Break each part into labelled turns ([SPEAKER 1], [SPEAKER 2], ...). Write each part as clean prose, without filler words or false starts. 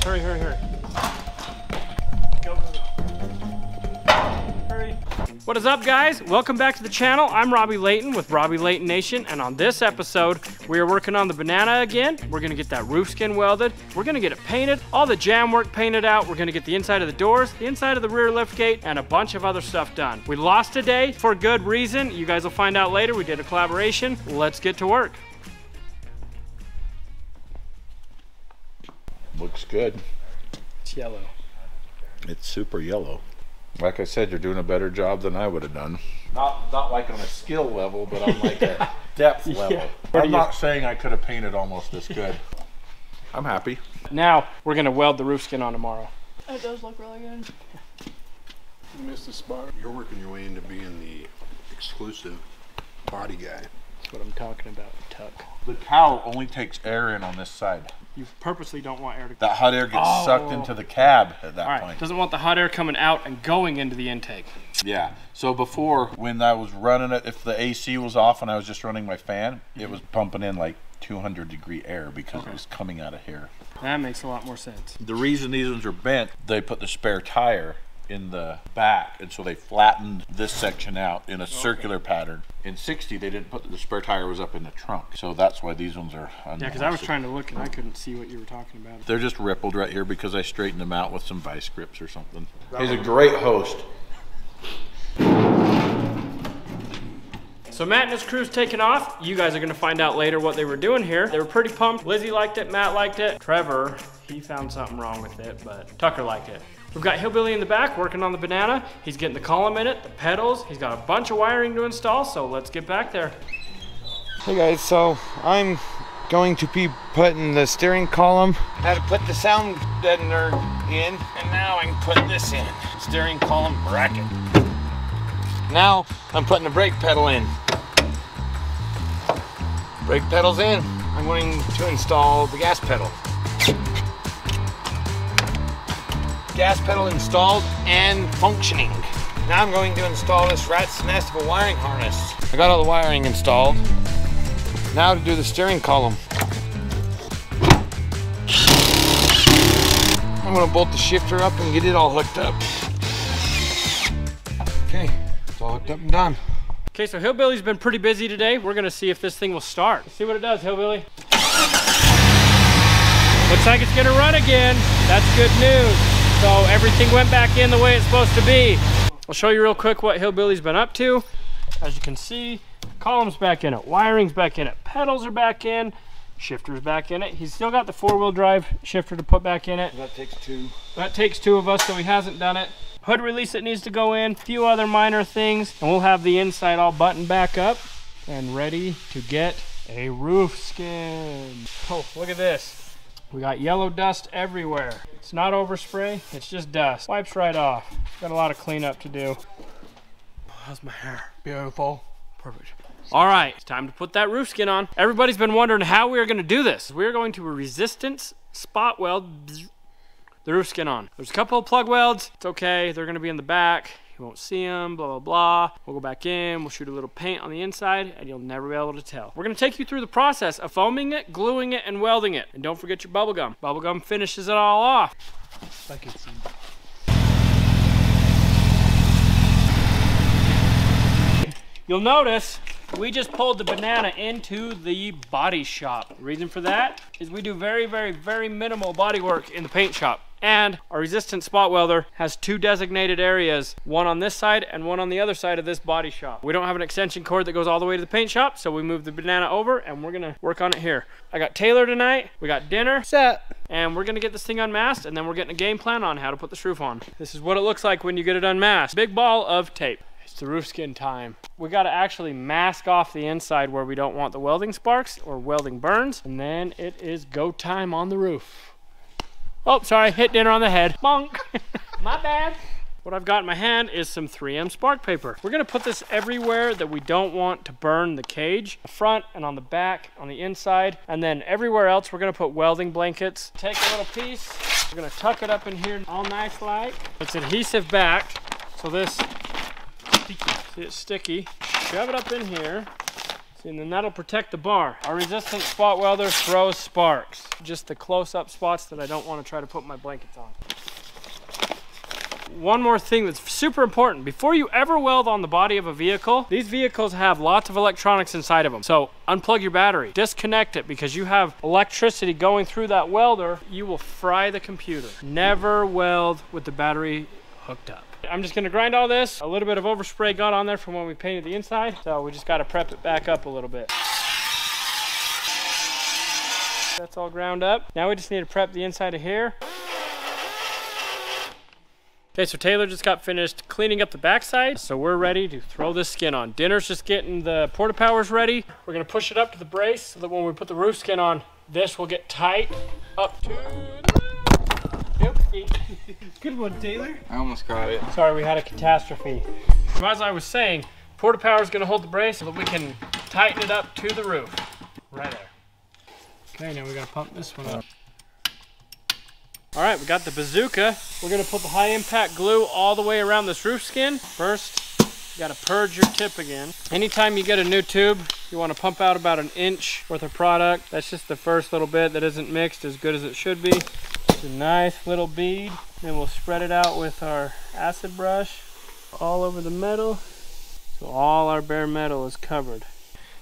[SPEAKER 1] Hurry, hurry, hurry. Go, go, go. Hurry. What is up, guys? Welcome back to the channel. I'm Robbie Layton with Robbie Layton Nation, and on this episode, we are working on the Banana again. We're gonna get that roof skin welded. We're gonna get it painted, all the jam work painted out. We're gonna get the inside of the doors, the inside of the rear lift gate, and a bunch of other stuff done. We lost today for good reason. You guys will find out later. We did a collaboration. Let's get to work.
[SPEAKER 2] Looks good.
[SPEAKER 1] It's yellow.
[SPEAKER 2] It's super yellow. Like I said, you're doing a better job than I would have done. Not like on a skill level, but on like a depth level. I'm not saying I could have painted almost this good. I'm happy.
[SPEAKER 1] Now, we're gonna weld the roof skin on tomorrow.
[SPEAKER 3] It does look really good.
[SPEAKER 4] You missed the spot. You're working your way into being the exclusive body guy.
[SPEAKER 1] That's what I'm talking about, Tuck.
[SPEAKER 2] The cowl only takes air in on this side.
[SPEAKER 1] You purposely don't want air to...
[SPEAKER 2] That hot air gets sucked into the cab at that point.
[SPEAKER 1] Doesn't want the hot air coming out and going into the intake.
[SPEAKER 2] Yeah. So before, when I was running it, if the AC was off and I was just running my fan, it was pumping in like 200-degree air because it was coming out of here.
[SPEAKER 1] That makes a lot more sense.
[SPEAKER 2] The reason these ones are bent, they put the spare tire in the back, and so they flattened this section out in a circular pattern. In 60, they didn't put the spare tire was up in the trunk, so that's why these ones are unmounted.
[SPEAKER 1] Yeah, because I was trying to look and I couldn't see what you were talking about.
[SPEAKER 2] They're just rippled right here because I straightened them out with some vice grips or something. He's a great host.
[SPEAKER 1] So Matt and his crew's taking off. You guys are gonna find out later what they were doing here. They were pretty pumped. Lizzie liked it, Matt liked it. Trevor, he found something wrong with it, but Tucker liked it. We've got Hillbilly in the back working on the Banana. He's getting the column in it, the pedals. He's got a bunch of wiring to install, so let's get back there.
[SPEAKER 5] Hey guys, so I'm going to be putting the steering column. I had to put the sound deadener in, and now I can put this in. Steering column bracket. Now I'm putting the brake pedal in. Brake pedal's in. I'm going to install the gas pedal. Gas pedal installed and functioning. Now I'm going to install this rat's nest of a wiring harness. I got all the wiring installed. Now to do the steering column. I'm gonna bolt the shifter up and get it all hooked up. Okay, it's all hooked up and done.
[SPEAKER 1] Okay, so Hillbilly's been pretty busy today. We're gonna see if this thing will start. Let's see what it does, Hillbilly. Looks like it's gonna run again. That's good news. So everything went back in the way it's supposed to be. I'll show you real quick what Hillbilly's been up to. As you can see, column's back in it, wiring's back in it, pedals are back in, shifter's back in it. He's still got the 4-wheel drive shifter to put back in it.
[SPEAKER 5] That takes two.
[SPEAKER 1] That takes two of us, so he hasn't done it. Hood release that needs to go in, a few other minor things, and we'll have the inside all buttoned back up and ready to get a roof skin. Oh, look at this. We got yellow dust everywhere. It's not overspray, it's just dust. Wipes right off. Got a lot of cleanup to do. How's my hair? Beautiful. Perfect. All right, it's time to put that roof skin on. Everybody's been wondering how we are gonna do this. We're going to resistance spot weld the roof skin on. There's a couple of plug welds. It's okay, they're gonna be in the back. You won't see them, blah, blah, blah. We'll go back in, we'll shoot a little paint on the inside, and you'll never be able to tell. We're gonna take you through the process of foaming it, gluing it, and welding it. And don't forget your bubble gum. Bubble gum finishes it all off. I can see. You'll notice we just pulled the Banana into the body shop. The reason for that is we do very, very, very minimal body work in the paint shop. And our resistant spot welder has two designated areas, one on this side and one on the other side of this body shop. We don't have an extension cord that goes all the way to the paint shop, so we moved the Banana over and we're gonna work on it here. I got Taylor tonight, we got dinner set, and we're gonna get this thing unmasked, and then we're getting a game plan on how to put this roof on. This is what it looks like when you get it unmasked. Big ball of tape. It's the roof skin time. We gotta actually mask off the inside where we don't want the welding sparks or welding burns, and then it is go time on the roof. Oh, sorry, hit dinner on the head. Bonk. My bad. What I've got in my hand is some 3M spark paper. We're gonna put this everywhere that we don't want to burn the cage. The front and on the back, on the inside, and then everywhere else we're gonna put welding blankets. Take a little piece, we're gonna tuck it up in here all nice like. It's adhesive backed, so this, see it's sticky. Shove it up in here. And then that'll protect the bar. Our resistant spot welder throws sparks. Just the close-up spots that I don't want to try to put my blankets on. One more thing that's super important. Before you ever weld on the body of a vehicle, these vehicles have lots of electronics inside of them. So unplug your battery, disconnect it, because you have electricity going through that welder. You will fry the computer. Never weld with the battery hooked up. I'm just gonna grind all this. A little bit of overspray got on there from when we painted the inside, so we just gotta prep it back up a little bit. That's all ground up. Now we just need to prep the inside of here. Okay, so Taylor just got finished cleaning up the backside, so we're ready to throw this skin on. Dinner's just getting the porta powers ready. We're gonna push it up to the brace so that when we put the roof skin on, this will get tight up to the roof. Good one, Taylor.
[SPEAKER 5] I almost got it.
[SPEAKER 1] Sorry, we had a catastrophe. So as I was saying, porta power's gonna hold the brace so that we can tighten it up to the roof. Right there. Okay, now we gotta pump this one up. All right, we got the bazooka. We're gonna put the high impact glue all the way around this roof skin. First, you gotta purge your tip again. Anytime you get a new tube, you wanna pump out about 1 inch worth of product. That's just the first little bit that isn't mixed as good as it should be. It's a nice little bead. Then we'll spread it out with our acid brush all over the metal. So all our bare metal is covered.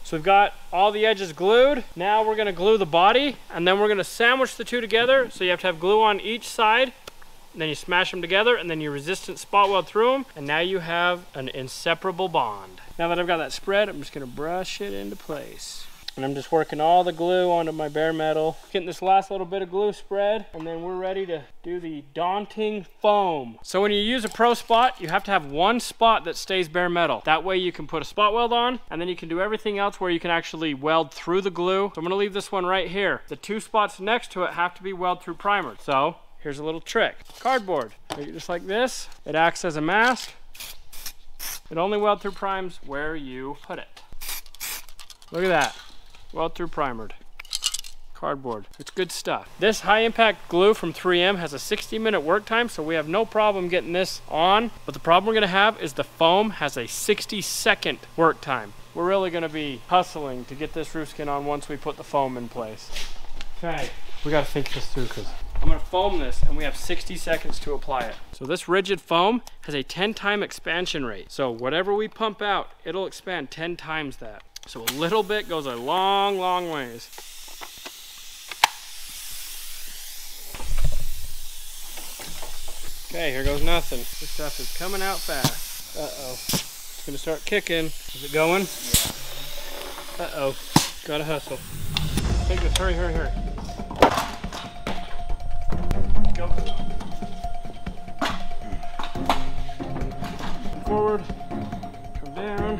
[SPEAKER 1] So we've got all the edges glued. Now we're gonna glue the body, and then we're gonna sandwich the two together. So you have to have glue on each side, and then you smash them together, and then you resistant spot weld through them, and now you have an inseparable bond. Now that I've got that spread, I'm just gonna brush it into place. And I'm just working all the glue onto my bare metal. Getting this last little bit of glue spread, and then we're ready to do the daunting foam. So when you use a pro spot, you have to have one spot that stays bare metal. That way you can put a spot weld on, and then you can do everything else where you can actually weld through the glue. So I'm gonna leave this one right here. The two spots next to it have to be weld through primered. So here's a little trick. Cardboard, make it just like this. It acts as a mask. It only weld through primes where you put it. Look at that. Weld through primered. Cardboard. It's good stuff. This high impact glue from 3M has a 60-minute work time, so we have no problem getting this on. But the problem we're gonna have is the foam has a 60-second work time. We're really gonna be hustling to get this roof skin on once we put the foam in place. Okay, we gotta think this through, because I'm gonna foam this and we have 60 seconds to apply it. So this rigid foam has a 10-time expansion rate. So whatever we pump out, it'll expand 10 times that. So a little bit goes a long, long ways. Okay, here goes nothing. This stuff is coming out fast. Uh-oh. It's gonna start kicking. Is it going? Yeah. Uh-oh. Gotta hustle. Take this, hurry, hurry, hurry. Go. Forward. Come down.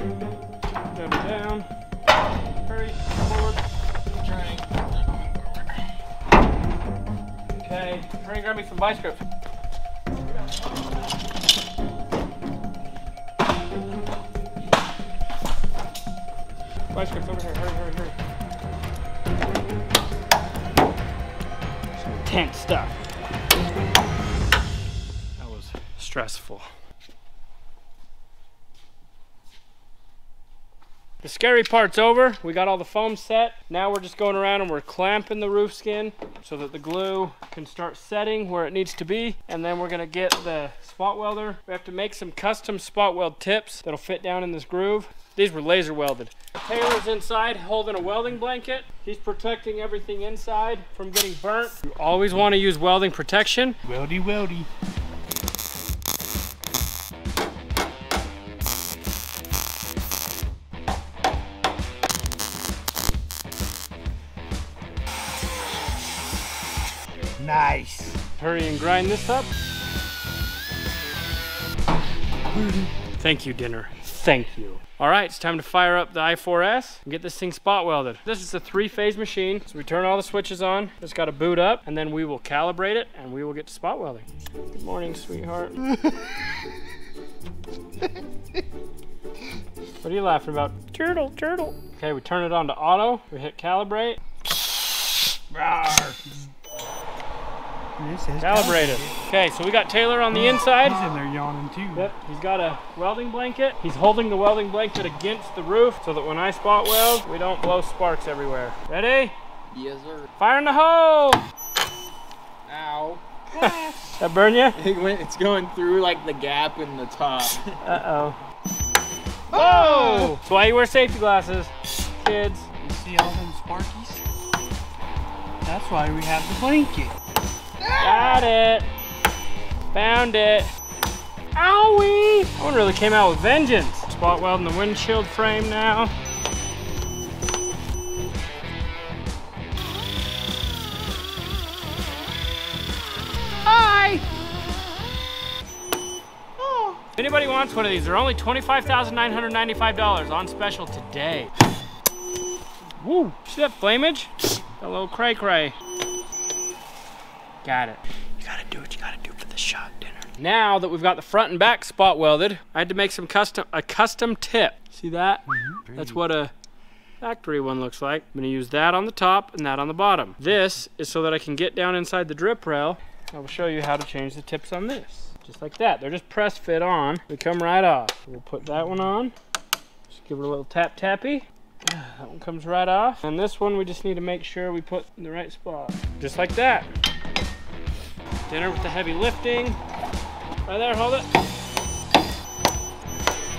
[SPEAKER 1] Down, down. Hurry, forward. Trying. Okay, hurry and grab me some vice grips. Vice grips over here, hurry, hurry, hurry. Some intense stuff. That was stressful. The scary part's over. We got all the foam set. Now we're just going around and we're clamping the roof skin so that the glue can start setting where it needs to be. And then we're gonna get the spot welder. We have to make some custom spot weld tips that'll fit down in this groove. These were laser welded. Taylor's inside holding a welding blanket. He's protecting everything inside from getting burnt. You always want to use welding protection.
[SPEAKER 5] Weldy, weldy. Nice.
[SPEAKER 1] Hurry and grind this up. Thank you, dinner. Thank you. All right, it's time to fire up the i4S and get this thing spot welded. This is a 3-phase machine, so we turn all the switches on. It's got to boot up, and then we will calibrate it, and we will get to spot welding. Good morning, sweetheart. What are you laughing about? Turtle, turtle. Okay, we turn it on to auto. We hit calibrate.
[SPEAKER 3] It says
[SPEAKER 1] Calibrated. Okay, so we got Taylor on the inside.
[SPEAKER 3] He's in there yawning too.
[SPEAKER 1] Yep, he's got a welding blanket. He's holding the welding blanket against the roof so that when I spot weld, we don't blow sparks everywhere. Ready?
[SPEAKER 6] Yes, sir.
[SPEAKER 1] Fire in the hole!
[SPEAKER 6] Ow.
[SPEAKER 1] That burn you?
[SPEAKER 6] It's going through like the gap in the top.
[SPEAKER 1] Uh-oh. Whoa! That's why you wear safety glasses, kids.
[SPEAKER 3] You see all them sparkies? That's why we have the blanket.
[SPEAKER 1] Got it. Found it. Owie! That one really came out with vengeance. Spot welding the windshield frame now. Hi! Oh. If anybody wants one of these, they're only $25,995 on special today. Woo! See that flamage? A little cray-cray. Got it. You gotta do what you gotta do for the shot dinner. Now that we've got the front and back spot welded, I had to make a custom tip. See that? That's what a factory one looks like. I'm gonna use that on the top and that on the bottom. This is so that I can get down inside the drip rail. I will show you how to change the tips on this. Just like that. They're just press fit on. They come right off. We'll put that one on. Just give it a little tap tappy. That one comes right off. And this one we just need to make sure we put in the right spot. Just like that. Dinner with the heavy lifting. Right there, hold it.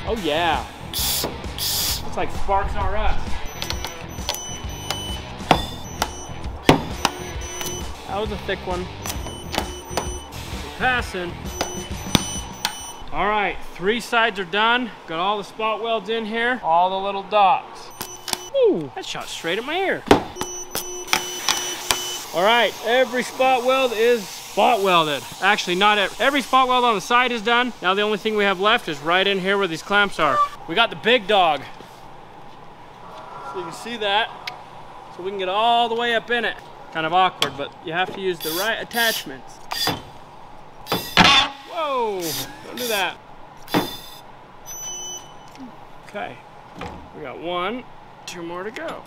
[SPEAKER 1] Oh yeah. It's like Sparks R Us. That was a thick one. We're passing. All right, 3 sides are done. Got all the spot welds in here. All the little dots. Ooh, that shot straight at my ear. All right, every spot weld is spot welded. Actually, not every spot weld on the side is done. Now the only thing we have left is right in here where these clamps are. We got the big dog. So you can see that. So we can get all the way up in it. Kind of awkward, but you have to use the right attachments. Whoa, don't do that. Okay, we got 1, 2 more to go.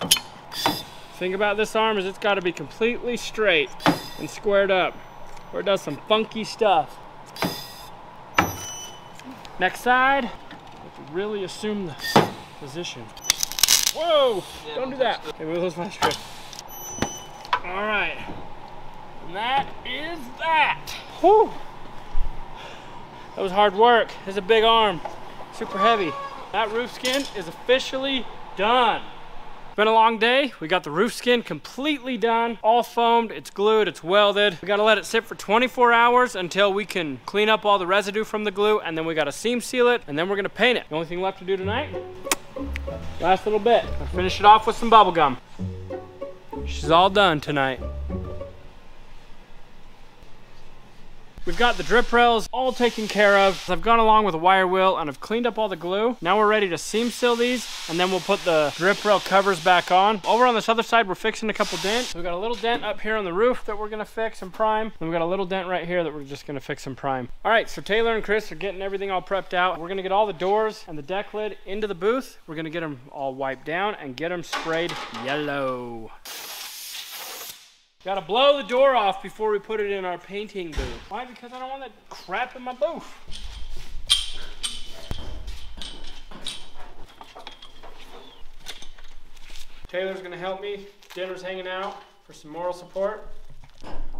[SPEAKER 1] Thing about this arm is it's got to be completely straight and squared up, or it does some funky stuff. Next side, have to really assume the position. Whoa, don't do that. Okay, move those my strip. All right, and that is that. Whew. That was hard work. It's a big arm, super heavy. That roof skin is officially done. It's been a long day. We got the roof skin completely done, all foamed, it's glued, it's welded. We gotta let it sit for 24 hours until we can clean up all the residue from the glue, and then we gotta seam seal it, and then we're gonna paint it. The only thing left to do tonight, last little bit. I'll finish it off with some bubble gum. She's all done tonight. We've got the drip rails all taken care of. I've gone along with a wire wheel and I've cleaned up all the glue. Now we're ready to seam seal these, and then we'll put the drip rail covers back on. Over on this other side, we're fixing a couple dents. We've got a little dent up here on the roof that we're gonna fix and prime. And we've got a little dent right here that we're just gonna fix and prime. All right, so Taylor and Chris are getting everything all prepped out. We're gonna get all the doors and the deck lid into the booth. We're gonna get them all wiped down and get them sprayed yellow. Gotta blow the door off before we put it in our painting booth. Why? Because I don't want that crap in my booth. Taylor's gonna help me. Dinner's hanging out for some moral support.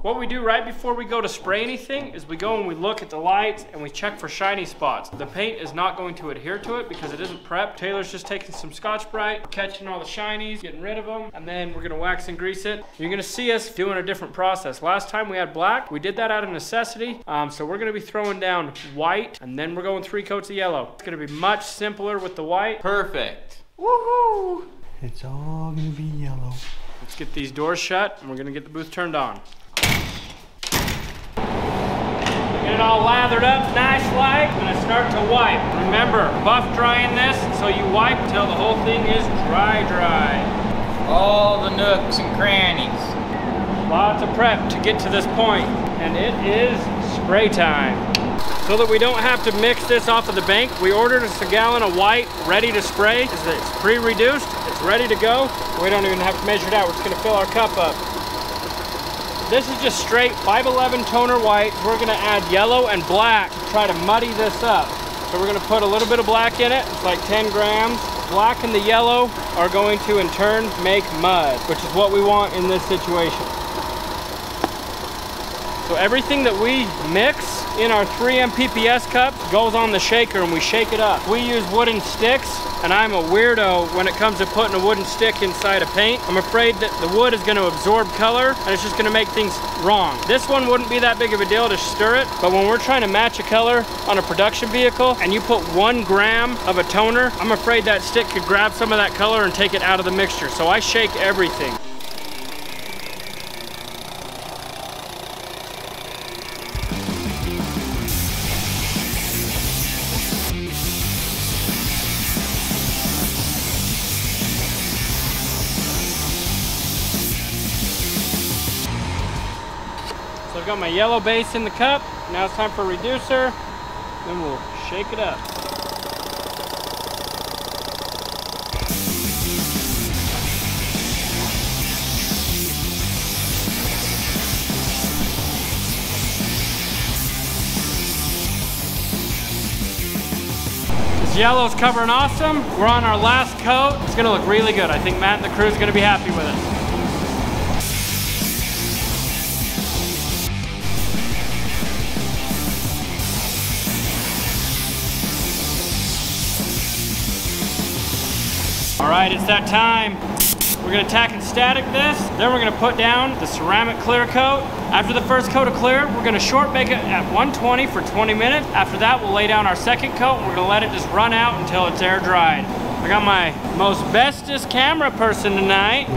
[SPEAKER 1] What we do right before we go to spray anything is we go and we look at the lights and we check for shiny spots. The paint is not going to adhere to it because it isn't prepped. Taylor's just taking some Scotch-Brite, catching all the shinies, getting rid of them, and then we're gonna wax and grease it. You're gonna see us doing a different process. Last time we had black, we did that out of necessity. So we're gonna be throwing down white, and then we're going 3 coats of yellow. It's gonna be much simpler with the white.
[SPEAKER 6] Perfect.
[SPEAKER 1] Woohoo!
[SPEAKER 3] It's all gonna be yellow.
[SPEAKER 1] Let's get these doors shut, and we're gonna get the booth turned on. Get it all lathered up nice like, and I start to wipe. Remember, buff drying this, so you wipe until the whole thing is dry.
[SPEAKER 6] All the nooks and crannies.
[SPEAKER 1] Lots of prep to get to this point, and it is spray time. So that we don't have to mix this off of the bank, we ordered us a gallon of white ready to spray. It's pre-reduced, it's ready to go. We don't even have to measure it out, we're just gonna fill our cup up. This is just straight 511 toner white. We're gonna add yellow and black to try to muddy this up. So we're gonna put a little bit of black in it. It's like 10 grams. Black and the yellow are going to in turn make mud, which is what we want in this situation. So everything that we mix in our 3M PPS cup goes on the shaker and we shake it up. We use wooden sticks, and I'm a weirdo when it comes to putting a wooden stick inside a paint. I'm afraid that the wood is going to absorb color and it's just going to make things wrong. This one wouldn't be that big of a deal to stir it, but when we're trying to match a color on a production vehicle and you put 1 gram of a toner, I'm afraid that stick could grab some of that color and take it out of the mixture. So I shake everything. So I've got my yellow base in the cup. Now it's time for a reducer. Then we'll shake it up. This yellow's covering awesome. We're on our last coat. It's gonna look really good. I think Matt and the crew's gonna be happy with it. All right, it's that time. We're gonna tack and static this, then we're gonna put down the ceramic clear coat. After the first coat of clear, we're gonna short bake it at 120 for 20 minutes. After that, we'll lay down our second coat. We're gonna let it just run out until it's air dried. I got my most bestest camera person tonight.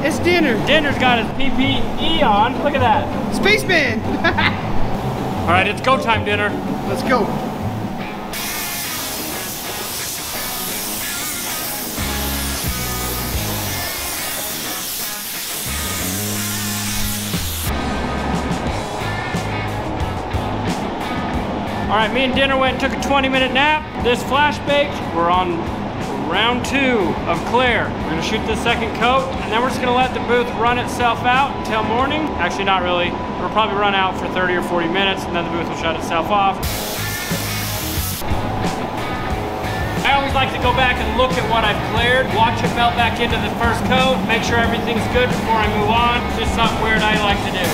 [SPEAKER 3] It's Dinner.
[SPEAKER 1] Dinner's got his PPE on. Look at that.
[SPEAKER 3] Spaceman.
[SPEAKER 1] All right, it's go time, Dinner.
[SPEAKER 3] Let's go.
[SPEAKER 1] All right, me and Dinner went and took a 20-minute nap. This flash baked, we're on round 2 of clear. We're gonna shoot this second coat, and then we're just gonna let the booth run itself out until morning. Actually, not really. It'll probably run out for 30 or 40 minutes, and then the booth will shut itself off. I always like to go back and look at what I've cleared, watch it melt back into the first coat, make sure everything's good before I move on. It's just something weird I like to do.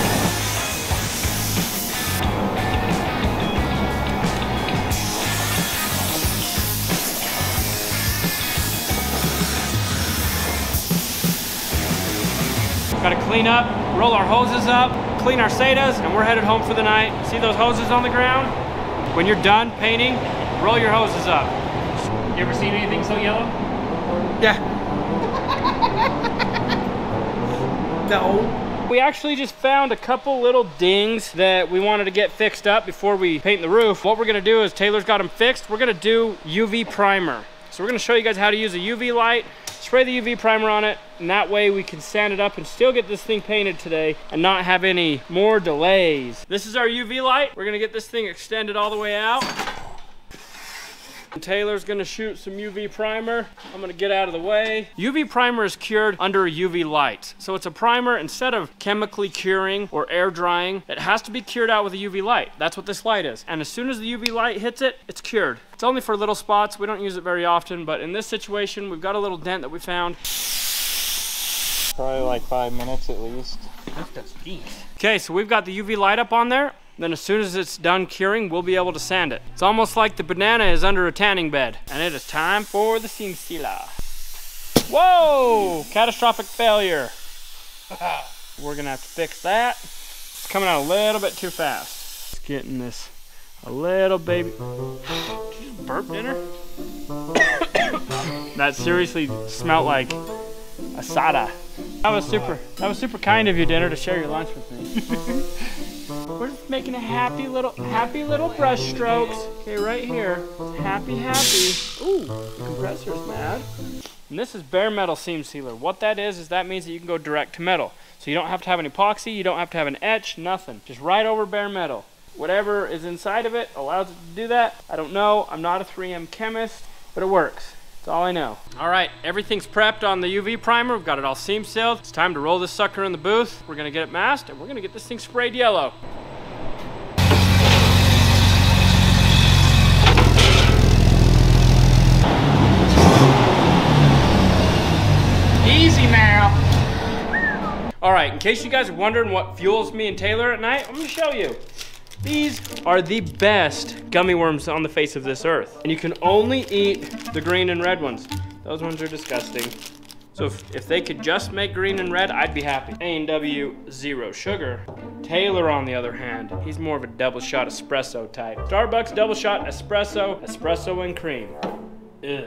[SPEAKER 1] Gotta clean up, roll our hoses up, clean our SATAs, and we're headed home for the night. See those hoses on the ground? When you're done painting, roll your hoses up. You ever seen anything so yellow?
[SPEAKER 3] Yeah. No.
[SPEAKER 1] We actually just found a couple little dings that we wanted to get fixed up before we paint the roof. What we're gonna do is, Taylor's got them fixed, we're gonna do UV primer. So we're gonna show you guys how to use a UV light, spray the UV primer on it, and that way we can sand it up and still get this thing painted today and not have any more delays. This is our UV light. We're gonna get this thing extended all the way out. And Taylor's gonna shoot some UV primer. I'm gonna get out of the way. UV primer is cured under a UV light. So it's a primer, instead of chemically curing or air drying, it has to be cured out with a UV light. That's what this light is. And as soon as the UV light hits it, it's cured. It's only for little spots. We don't use it very often, but in this situation, we've got a little dent that we found.
[SPEAKER 6] Probably like 5 minutes at least.
[SPEAKER 3] That's deep.
[SPEAKER 1] Okay, so we've got the UV light up on there. Then as soon as it's done curing, we'll be able to sand it. It's almost like the banana is under a tanning bed. And it is time for the seam sealer. Whoa! Catastrophic failure. We're gonna have to fix that. It's coming out a little bit too fast. It's getting this a little baby. Did you just burp, Dinner? That seriously smelled like asada. That was super kind of you, Dinner, to share your lunch with me. We're just making a happy little brush strokes. Okay, right here. Happy. Ooh, the compressor's mad. And this is bare metal seam sealer. What that is that means that you can go direct to metal. So you don't have to have an epoxy, you don't have to have an etch, nothing. Just right over bare metal. Whatever is inside of it allows it to do that. I don't know, I'm not a 3M chemist, but it works. That's all I know. All right, everything's prepped on the UV primer. We've got it all seam sealed. It's time to roll this sucker in the booth. We're gonna get it masked and we're gonna get this thing sprayed yellow. Easy now. All right, in case you guys are wondering what fuels me and Taylor at night, I'm gonna show you. These are the best gummy worms on the face of this earth. And you can only eat the green and red ones. Those ones are disgusting. So if they could just make green and red, I'd be happy. A&W, zero sugar. Taylor, on the other hand, he's more of a double shot espresso type. Starbucks double shot espresso, espresso and cream. Ugh.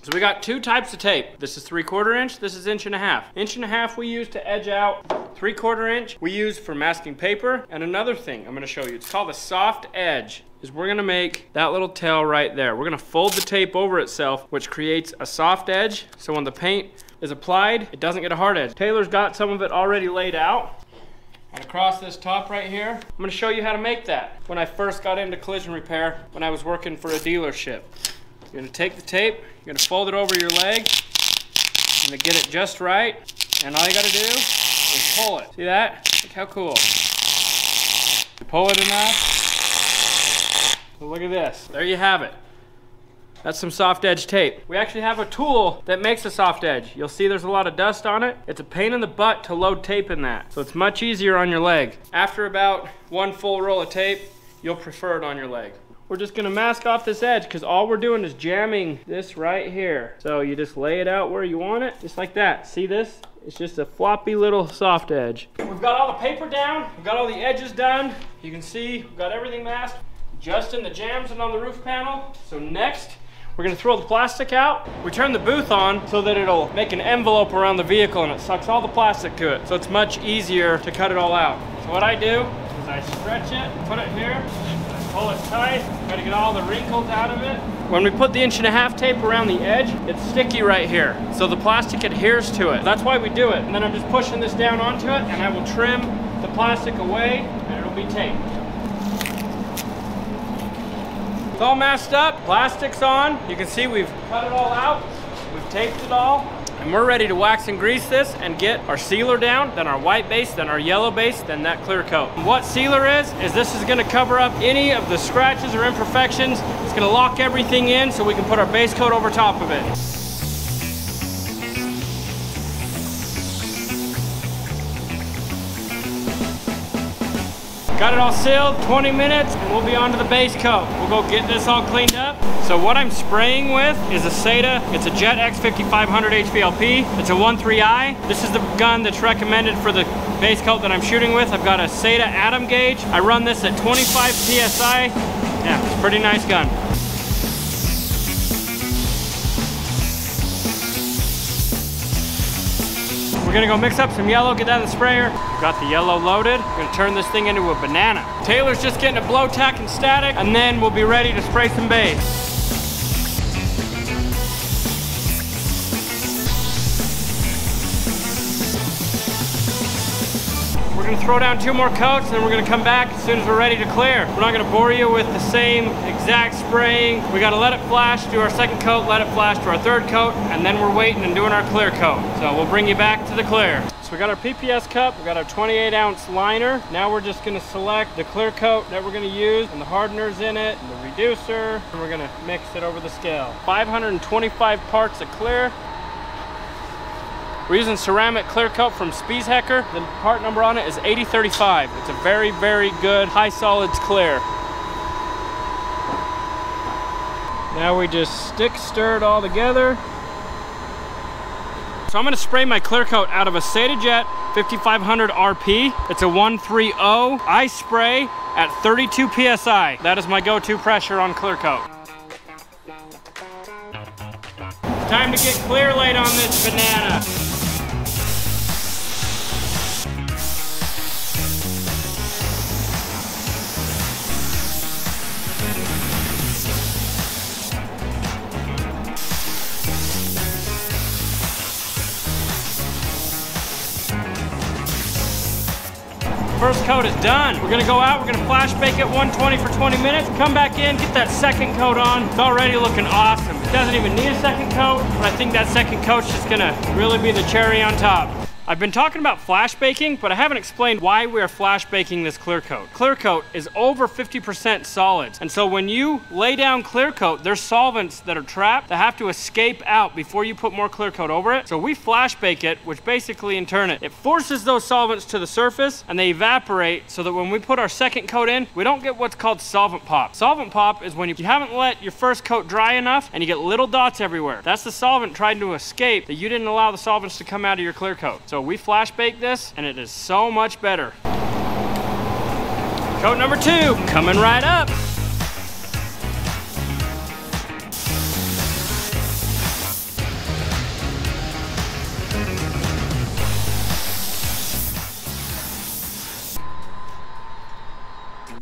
[SPEAKER 1] So we got two types of tape. This is 3/4 inch, this is 1.5 inch. 1.5 inch we use to edge out, 3/4 inch we use for masking paper. And another thing I'm gonna show you, it's called a soft edge, is we're gonna make that little tail right there. We're gonna fold the tape over itself, which creates a soft edge, so when the paint is applied, it doesn't get a hard edge. Taylor's got some of it already laid out. And across this top right here, I'm gonna show you how to make that. When I first got into collision repair, when I was working for a dealership. You're gonna take the tape, you're gonna fold it over your leg, you're gonna get it just right, and all you gotta do is pull it. See that? Look how cool. You pull it enough, so look at this. There you have it. That's some soft edge tape. We actually have a tool that makes a soft edge. You'll see there's a lot of dust on it. It's a pain in the butt to load tape in that, so it's much easier on your leg. After about one full roll of tape, you'll prefer it on your leg. We're just gonna mask off this edge because all we're doing is jamming this right here. So you just lay it out where you want it, just like that. See this? It's just a floppy little soft edge. We've got all the paper down, we've got all the edges done. You can see we've got everything masked, just in the jams and on the roof panel. So next, we're gonna throw the plastic out. We turn the booth on so that it'll make an envelope around the vehicle and it sucks all the plastic to it. So it's much easier to cut it all out. So what I do is I stretch it, put it here, pull it tight, try to get all the wrinkles out of it. When we put the 1.5 inch tape around the edge, it's sticky right here. So the plastic adheres to it. That's why we do it. And then I'm just pushing this down onto it and I will trim the plastic away and it'll be taped. It's all masked up, plastic's on. You can see we've cut it all out, we've taped it all. And we're ready to wax and grease this and get our sealer down, then our white base, then our yellow base, then that clear coat. And what sealer is this is gonna cover up any of the scratches or imperfections. It's gonna lock everything in so we can put our base coat over top of it. Got it all sealed, 20 minutes, and we'll be on to the base coat. We'll go get this all cleaned up. So what I'm spraying with is a SATA. It's a Jet X5500 HVLP. It's a 1.3i. This is the gun that's recommended for the base coat that I'm shooting with. I've got a SATA Atom gauge. I run this at 25 PSI. Yeah, it's a pretty nice gun. We're gonna go mix up some yellow, get that in the sprayer. Got the yellow loaded. We're gonna turn this thing into a banana. Taylor's just getting a blow tack and static, and then we'll be ready to spray some base. We're gonna throw down 2 more coats, and then we're gonna come back as soon as we're ready to clear. We're not gonna bore you with the same exact spraying. We gotta let it flash, do our second coat, let it flash, do our third coat, and then we're waiting and doing our clear coat. So we'll bring you back to the clear. So we got our PPS cup, we got our 28 ounce liner. Now we're just gonna select the clear coat that we're gonna use, and the hardeners in it, and the reducer, and we're gonna mix it over the scale. 525 parts of clear. We're using ceramic clear coat from Spieshecker. The part number on it is 8035. It's a very, very good high solids clear. Now we just stick stir it all together. So I'm gonna spray my clear coat out of a SATA Jet 5500 RP. It's a 130. I spray at 32 PSI. That is my go-to pressure on clear coat. It's time to get clear laid on this banana. First coat is done. We're gonna go out, we're gonna flash bake at 120 for 20 minutes, come back in, get that second coat on. It's already looking awesome. Doesn't even need a second coat, but I think that second coat's just gonna really be the cherry on top. I've been talking about flash baking, but I haven't explained why we are flash baking this clear coat. Clear coat is over 50% solids, and so when you lay down clear coat, there's solvents that are trapped that have to escape out before you put more clear coat over it. So we flash bake it, which basically in turn it forces those solvents to the surface and they evaporate, so that when we put our second coat in, we don't get what's called solvent pop. Solvent pop is when you haven't let your first coat dry enough and you get little dots everywhere. That's the solvent trying to escape that you didn't allow the solvents to come out of your clear coat. So we flash bake this and it is so much better. Coat number 2 coming right up.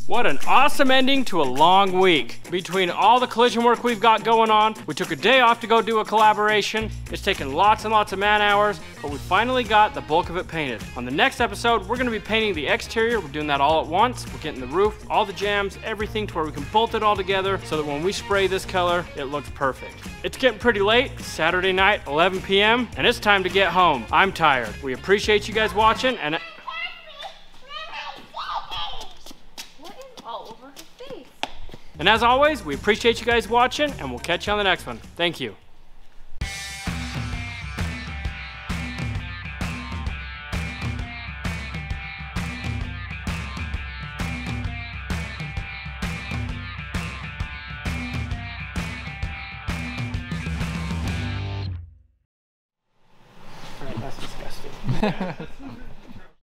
[SPEAKER 1] What an awesome ending to a long week. Between all the collision work we've got going on, we took a day off to go do a collaboration. It's taken lots and lots of man hours, but we finally got the bulk of it painted. On the next episode, we're gonna be painting the exterior. We're doing that all at once. We're getting the roof, all the jambs, everything to where we can bolt it all together so that when we spray this color, it looks perfect. It's getting pretty late, Saturday night, 11 p.m., and it's time to get home. I'm tired. We appreciate you guys watching, and And as always, we appreciate you guys watching, and we'll catch you on the next one. Thank you. All right, that's disgusting.